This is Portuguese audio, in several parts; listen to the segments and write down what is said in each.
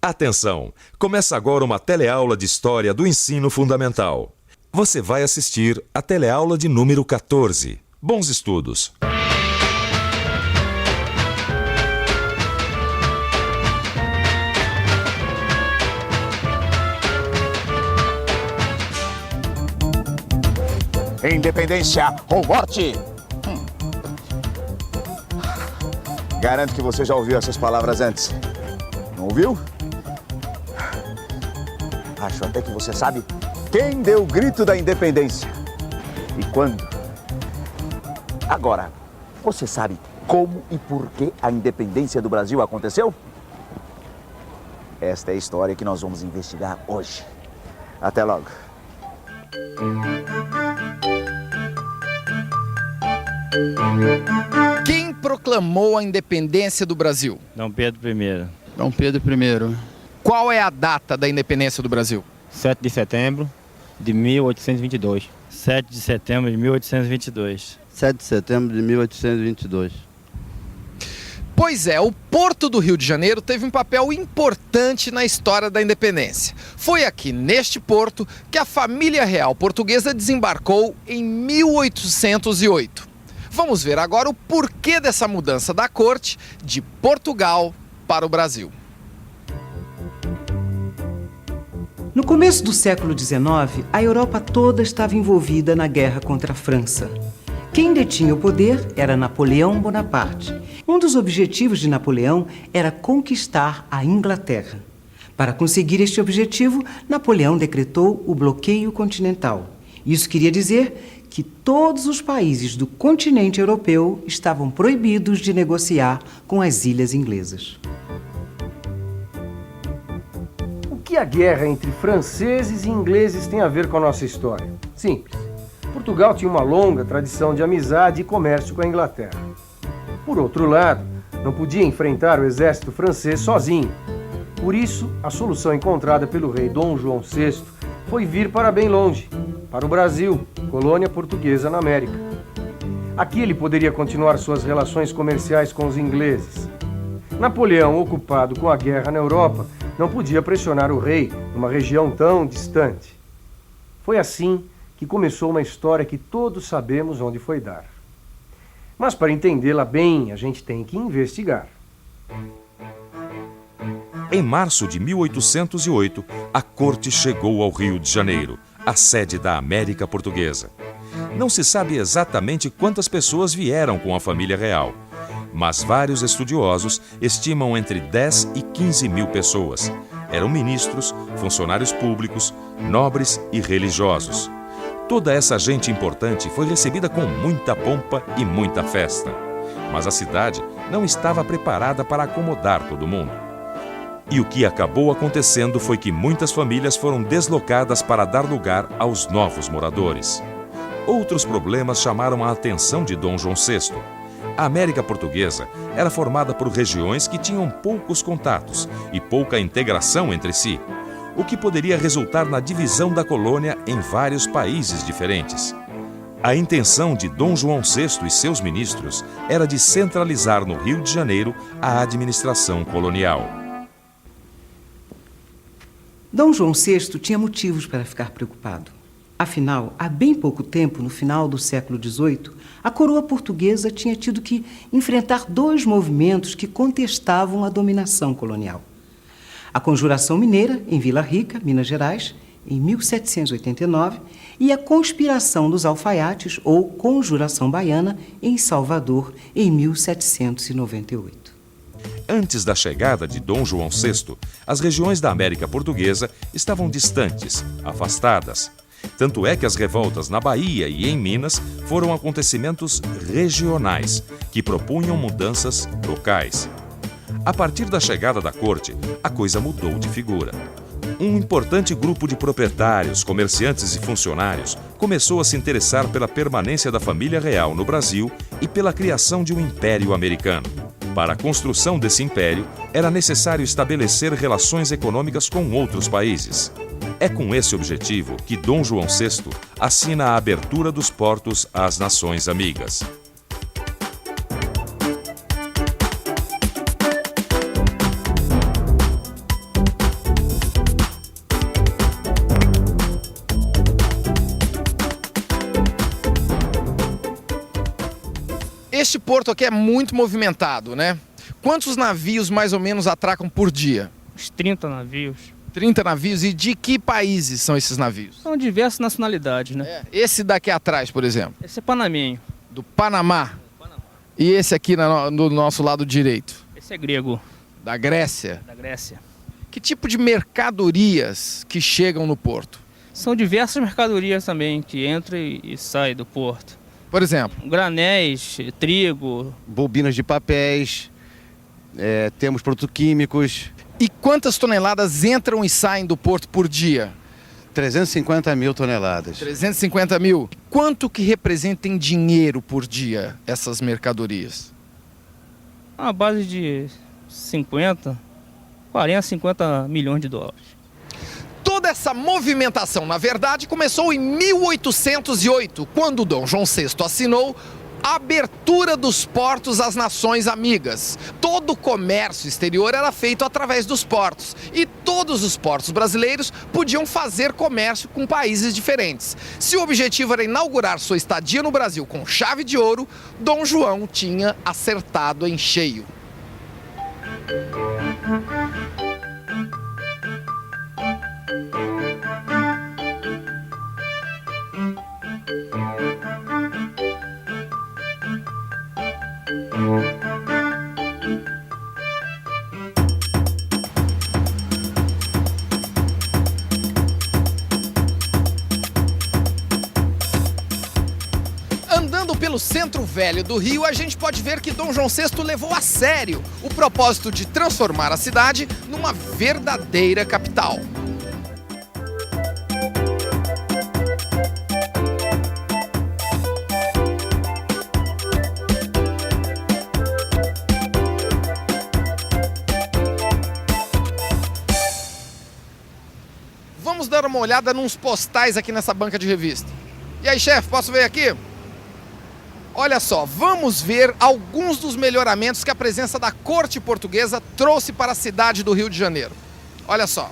Atenção! Começa agora uma teleaula de História do Ensino Fundamental. Você vai assistir a teleaula de número 14. Bons estudos! Independência ou morte? Garanto que você já ouviu essas palavras antes. Não ouviu? Acho até que você sabe quem deu o grito da independência e quando. Agora, você sabe como e por que a independência do Brasil aconteceu? Esta é a história que nós vamos investigar hoje. Até logo. Quem proclamou a independência do Brasil? Dom Pedro I. Dom Pedro I. Qual é a data da independência do Brasil? 7 de setembro de 1822. 7 de setembro de 1822. 7 de setembro de 1822. Pois é, o Porto do Rio de Janeiro teve um papel importante na história da independência. Foi aqui, neste porto, que a família real portuguesa desembarcou em 1808. Vamos ver agora o porquê dessa mudança da corte de Portugal para o Brasil. No começo do século XIX, a Europa toda estava envolvida na guerra contra a França. Quem detinha o poder era Napoleão Bonaparte. Um dos objetivos de Napoleão era conquistar a Inglaterra. Para conseguir este objetivo, Napoleão decretou o bloqueio continental. Isso queria dizer que todos os países do continente europeu estavam proibidos de negociar com as ilhas inglesas. O que a guerra entre franceses e ingleses tem a ver com a nossa história? Simples. Portugal tinha uma longa tradição de amizade e comércio com a Inglaterra. Por outro lado, não podia enfrentar o exército francês sozinho. Por isso, a solução encontrada pelo rei Dom João VI foi vir para bem longe, para o Brasil, colônia portuguesa na América. Aqui ele poderia continuar suas relações comerciais com os ingleses. Napoleão, ocupado com a guerra na Europa, não podia pressionar o rei numa região tão distante. Foi assim que começou uma história que todos sabemos onde foi dar. Mas para entendê-la bem, a gente tem que investigar. Em março de 1808, a corte chegou ao Rio de Janeiro, a sede da América Portuguesa. Não se sabe exatamente quantas pessoas vieram com a família real, mas vários estudiosos estimam entre 10 e 15 mil pessoas. Eram ministros, funcionários públicos, nobres e religiosos. Toda essa gente importante foi recebida com muita pompa e muita festa. Mas a cidade não estava preparada para acomodar todo mundo. E o que acabou acontecendo foi que muitas famílias foram deslocadas para dar lugar aos novos moradores. Outros problemas chamaram a atenção de Dom João VI. A América Portuguesa era formada por regiões que tinham poucos contatos e pouca integração entre si, o que poderia resultar na divisão da colônia em vários países diferentes. A intenção de Dom João VI e seus ministros era de centralizar no Rio de Janeiro a administração colonial. Dom João VI tinha motivos para ficar preocupado. Afinal, há bem pouco tempo, no final do século XVIII, a coroa portuguesa tinha tido que enfrentar dois movimentos que contestavam a dominação colonial. A Conjuração Mineira, em Vila Rica, Minas Gerais, em 1789, e a Conspiração dos Alfaiates, ou Conjuração Baiana, em Salvador, em 1798. Antes da chegada de Dom João VI, as regiões da América Portuguesa estavam distantes, afastadas. Tanto é que as revoltas na Bahia e em Minas foram acontecimentos regionais, que propunham mudanças locais. A partir da chegada da corte, a coisa mudou de figura. Um importante grupo de proprietários, comerciantes e funcionários começou a se interessar pela permanência da família real no Brasil e pela criação de um império americano. Para a construção desse império, era necessário estabelecer relações econômicas com outros países. É com esse objetivo que Dom João VI assina a abertura dos portos às nações amigas. Este porto aqui é muito movimentado, né? Quantos navios mais ou menos atracam por dia? Uns 30 navios. 30 navios. E de que países são esses navios? São diversas nacionalidades, né? Esse daqui atrás, por exemplo, Esse é panamenho. do Panamá. E esse aqui do nosso lado direito, Esse é grego, da Grécia. da Grécia. Que tipo de mercadorias que chegam no porto? São diversas mercadorias também que entram e saem do porto. Por exemplo, Granéis, trigo. Bobinas de papéis, temos produtos químicos, e quantas toneladas entram e saem do porto por dia? 350 mil toneladas. 350 mil. Quanto que representa em dinheiro por dia essas mercadorias? A base de 40, 50 milhões de dólares. Toda essa movimentação, na verdade, começou em 1808, quando Dom João VI assinou a abertura dos portos às nações amigas. Todo o comércio exterior era feito através dos portos e todos os portos brasileiros podiam fazer comércio com países diferentes. Se o objetivo era inaugurar sua estadia no Brasil com chave de ouro, Dom João tinha acertado em cheio. Andando pelo centro velho do Rio, a gente pode ver que Dom João VI levou a sério o propósito de transformar a cidade numa verdadeira capital. Vamos dar uma olhada nos postais aqui nessa banca de revista. E aí, chefe, posso ver aqui? Olha só, vamos ver alguns dos melhoramentos que a presença da corte portuguesa trouxe para a cidade do Rio de Janeiro. Olha só.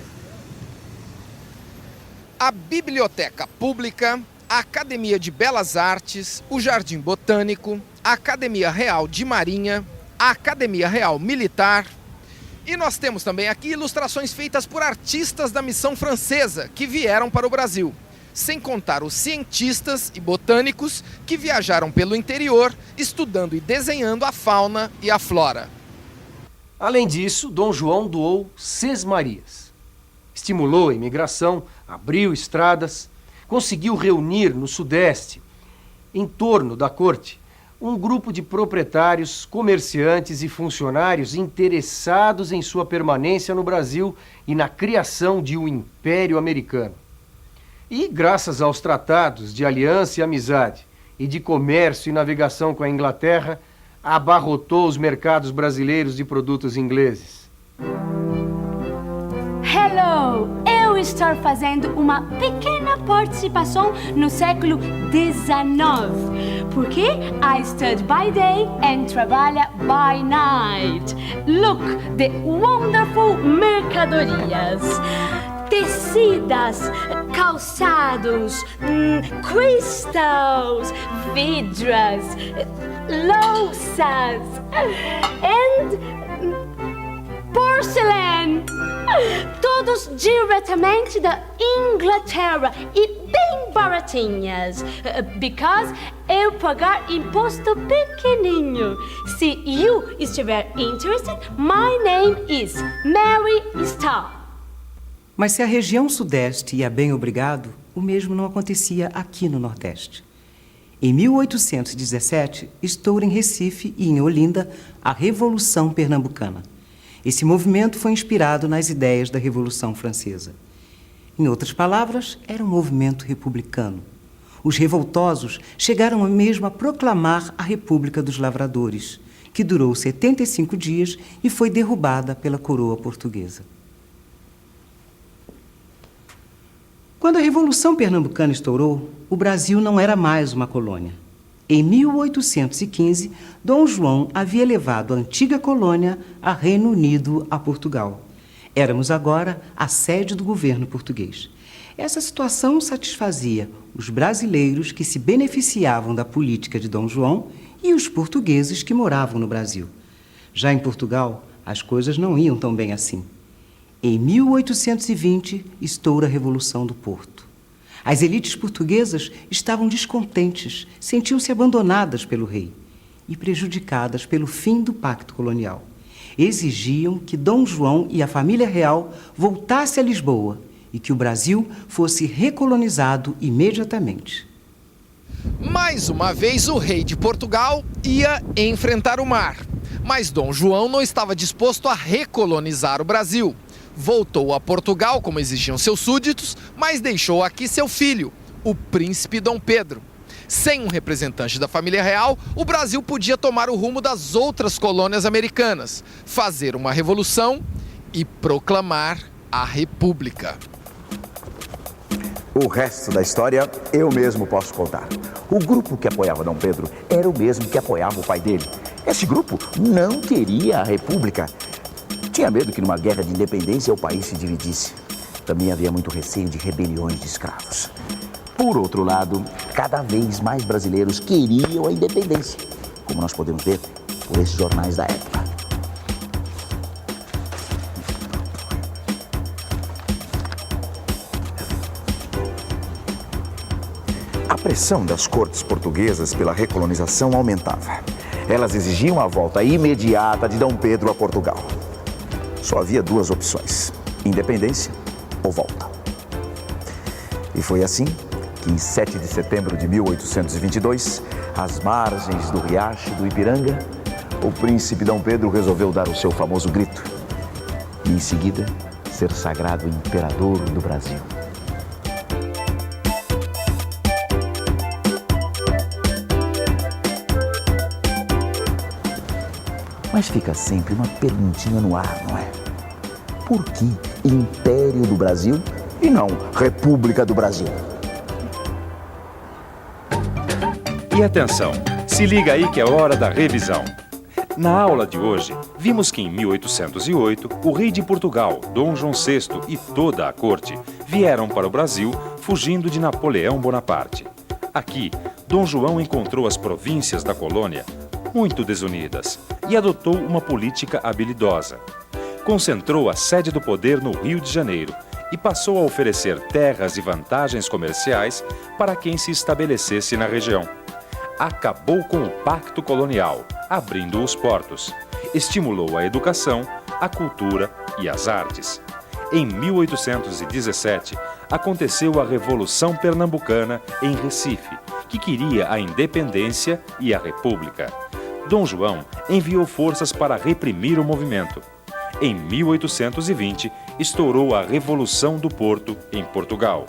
A Biblioteca Pública, a Academia de Belas Artes, o Jardim Botânico, a Academia Real de Marinha, a Academia Real Militar. E nós temos também aqui ilustrações feitas por artistas da missão francesa que vieram para o Brasil. Sem contar os cientistas e botânicos que viajaram pelo interior, estudando e desenhando a fauna e a flora. Além disso, Dom João doou sesmarias. Estimulou a imigração, abriu estradas, conseguiu reunir no Sudeste, em torno da corte, um grupo de proprietários, comerciantes e funcionários interessados em sua permanência no Brasil e na criação de um império americano. E, graças aos tratados de aliança e amizade e de comércio e navegação com a Inglaterra, abarrotou os mercados brasileiros de produtos ingleses. Hello! Eu estou fazendo uma pequena participação no século XIX, porque I study by day and trabalha by night. Look, the wonderful mercadorias. Tecidas, calçados, crystals, vidras, louças and porcelain. Todos diretamente da Inglaterra e bem baratinhas, because eu pagar imposto pequenininho. Se you estiver interested, my name is Mary Starr. Mas se a região sudeste ia bem obrigado, o mesmo não acontecia aqui no Nordeste. Em 1817, estoura em Recife e em Olinda a Revolução Pernambucana. Esse movimento foi inspirado nas ideias da Revolução Francesa. Em outras palavras, era um movimento republicano. Os revoltosos chegaram mesmo a proclamar a República dos Lavradores, que durou 75 dias e foi derrubada pela coroa portuguesa. Quando a Revolução Pernambucana estourou, o Brasil não era mais uma colônia. Em 1815, Dom João havia levado a antiga colônia a Reino Unido a Portugal. Éramos agora a sede do governo português. Essa situação satisfazia os brasileiros que se beneficiavam da política de Dom João e os portugueses que moravam no Brasil. Já em Portugal, as coisas não iam tão bem assim. Em 1820, estoura a Revolução do Porto. As elites portuguesas estavam descontentes, sentiam-se abandonadas pelo rei e prejudicadas pelo fim do pacto colonial. Exigiam que Dom João e a família real voltassem a Lisboa e que o Brasil fosse recolonizado imediatamente. Mais uma vez, o rei de Portugal ia enfrentar o mar. Mas Dom João não estava disposto a recolonizar o Brasil. Voltou a Portugal, como exigiam seus súditos, mas deixou aqui seu filho, o príncipe Dom Pedro. Sem um representante da família real, o Brasil podia tomar o rumo das outras colônias americanas, fazer uma revolução e proclamar a República. O resto da história eu mesmo posso contar. O grupo que apoiava Dom Pedro era o mesmo que apoiava o pai dele. Esse grupo não queria a República. Tinha medo que numa guerra de independência o país se dividisse. Também havia muito receio de rebeliões de escravos. Por outro lado, cada vez mais brasileiros queriam a independência, como nós podemos ver por esses jornais da época. A pressão das cortes portuguesas pela recolonização aumentava. Elas exigiam a volta imediata de Dom Pedro a Portugal. Só havia duas opções: independência ou volta. E foi assim que, em 7 de setembro de 1822, às margens do riacho do Ipiranga, o príncipe Dom Pedro resolveu dar o seu famoso grito e, em seguida, ser sagrado imperador do Brasil. Mas fica sempre uma perguntinha no ar, não é? Por que Império do Brasil e não República do Brasil? E atenção, se liga aí que é hora da revisão. Na aula de hoje, vimos que em 1808, o rei de Portugal, Dom João VI e toda a corte vieram para o Brasil fugindo de Napoleão Bonaparte. Aqui, Dom João encontrou as províncias da colônia muito desunidas e adotou uma política habilidosa. Concentrou a sede do poder no Rio de Janeiro e passou a oferecer terras e vantagens comerciais para quem se estabelecesse na região. Acabou com o pacto colonial, abrindo os portos. Estimulou a educação, a cultura e as artes. Em 1817, aconteceu a Revolução Pernambucana em Recife, que queria a independência e a república. Dom João enviou forças para reprimir o movimento. Em 1820, estourou a Revolução do Porto, em Portugal.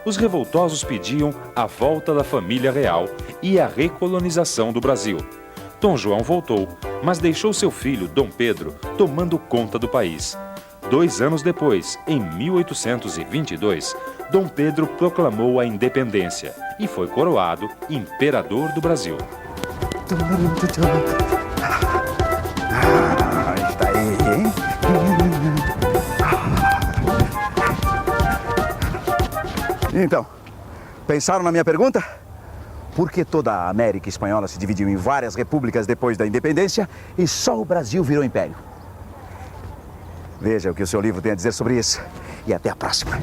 Os revoltosos pediam a volta da família real e a recolonização do Brasil. Dom João voltou, mas deixou seu filho, Dom Pedro, tomando conta do país. 2 anos depois, em 1822, Dom Pedro proclamou a independência e foi coroado imperador do Brasil. Está aí, hein? Então, pensaram na minha pergunta? Por que toda a América Espanhola se dividiu em várias repúblicas depois da independência e só o Brasil virou império? Veja o que o seu livro tem a dizer sobre isso. E até a próxima.